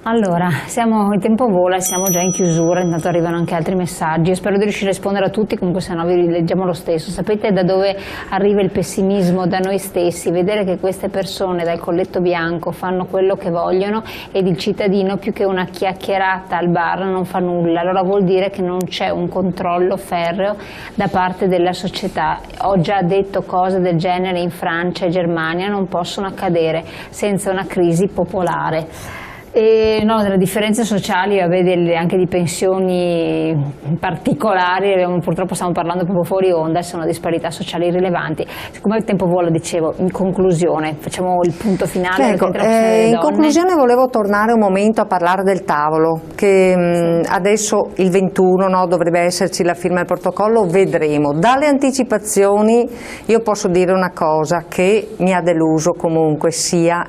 Allora, il tempo vola, siamo già in chiusura, intanto arrivano anche altri messaggi. Io spero di riuscire a rispondere a tutti, comunque se no vi leggiamo lo stesso. Sapete da dove arriva il pessimismo? Da noi stessi, vedere che queste persone dal colletto bianco fanno quello che vogliono ed il cittadino più che una chiacchierata al bar non fa nulla, allora vuol dire che non c'è un controllo ferreo da parte della società. Ho già detto cose del genere in Francia e Germania, non possono accadere senza una crisi popolare. No, delle differenze sociali, anche di pensioni particolari, purtroppo stiamo parlando proprio fuori onda, sono disparità sociali rilevanti. Siccome il tempo vola, dicevo, in conclusione, facciamo il punto finale. Ecco, in conclusione volevo tornare un momento a parlare del tavolo, che adesso il 21 dovrebbe esserci la firma del protocollo, vedremo. Dalle anticipazioni io posso dire una cosa che mi ha deluso comunque,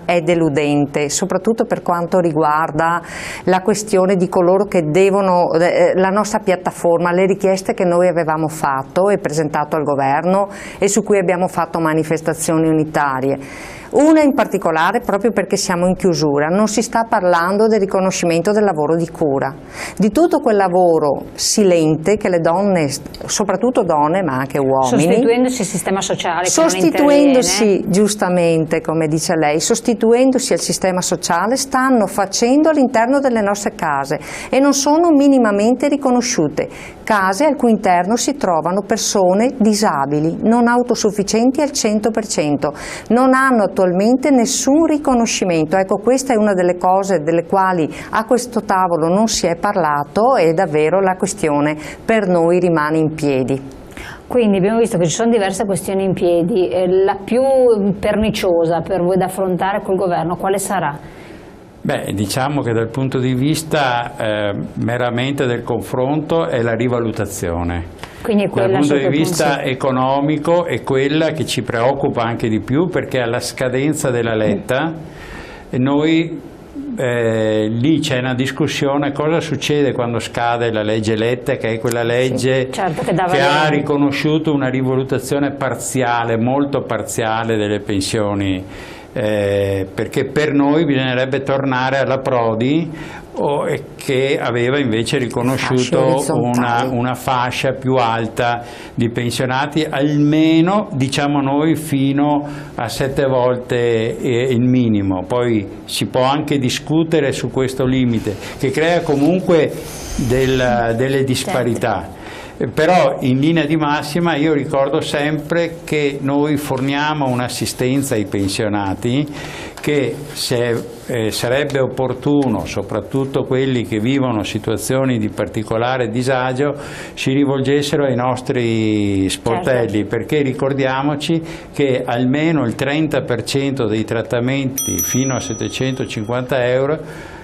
è deludente, soprattutto per quanto riguarda la questione di coloro che devono, la nostra piattaforma, le richieste che noi avevamo fatto e presentato al governo e su cui abbiamo fatto manifestazioni unitarie. Una in particolare proprio perché siamo in chiusura, non si sta parlando del riconoscimento del lavoro di cura, di tutto quel lavoro silente che le donne, soprattutto donne ma anche uomini, sostituendosi al sistema sociale, giustamente come dice lei, sostituendosi al sistema sociale, stanno facendo all'interno delle nostre case e non sono minimamente riconosciute, case al cui interno si trovano persone disabili, non autosufficienti al 100%, non hanno attualmente nessun riconoscimento. Ecco, questa è una delle cose delle quali a questo tavolo non si è parlato e davvero la questione per noi rimane in piedi. Quindi abbiamo visto che ci sono diverse questioni in piedi, la più perniciosa per voi da affrontare col governo quale sarà? Beh, diciamo che dal punto di vista meramente del confronto è la rivalutazione. Dal punto di vista economico è quella che ci preoccupa anche di più, perché alla scadenza della Letta noi lì c'è una discussione cosa succede quando scade la legge Letta, che è quella legge che ha riconosciuto una rivalutazione parziale, molto parziale delle pensioni, perché per noi bisognerebbe tornare alla Prodi che aveva invece riconosciuto una fascia più alta di pensionati, almeno diciamo noi fino a 7 volte il minimo. Poi si può anche discutere su questo limite che crea comunque delle disparità. Però in linea di massima io ricordo sempre che noi forniamo un'assistenza ai pensionati che sarebbe opportuno, soprattutto quelli che vivono situazioni di particolare disagio, si rivolgessero ai nostri sportelli, perché ricordiamoci che almeno il 30% dei trattamenti fino a 750 euro.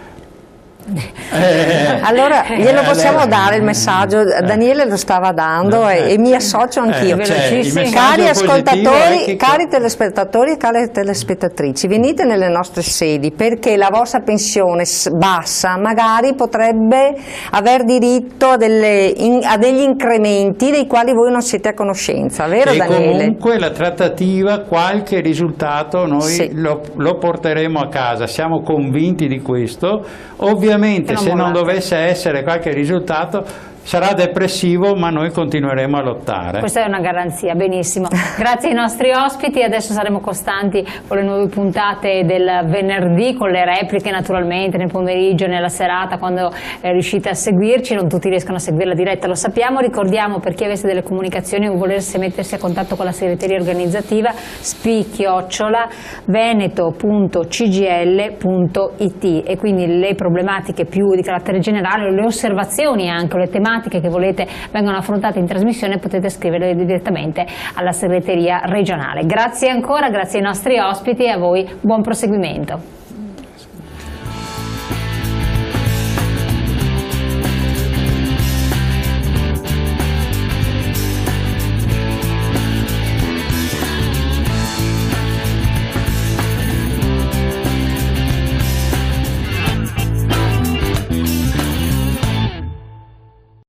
Allora glielo possiamo dare il messaggio, Daniele lo stava dando e mi associo anch'io. Cari ascoltatori, cari telespettatori e cari telespettatrici, venite nelle nostre sedi perché la vostra pensione bassa magari potrebbe aver diritto a degli incrementi dei quali voi non siete a conoscenza, vero Daniele? Comunque la trattativa, qualche risultato noi lo porteremo a casa, siamo convinti di questo. Ovviamente se non dovesse essere qualche risultato sarà depressivo, ma noi continueremo a lottare. Questa è una garanzia, benissimo. Grazie ai nostri ospiti, adesso saremo costanti con le nuove puntate del venerdì, con le repliche naturalmente, nel pomeriggio, nella serata, quando riuscite a seguirci, non tutti riescono a seguire la diretta, lo sappiamo. Ricordiamo, per chi avesse delle comunicazioni o volesse mettersi a contatto con la segreteria organizzativa, spi@veneto.cgl.it, e quindi le problematiche più di carattere generale, le osservazioni anche, le tematiche che volete vengono affrontate in trasmissione, potete scrivere direttamente alla segreteria regionale. Grazie ancora, grazie ai nostri ospiti e a voi buon proseguimento.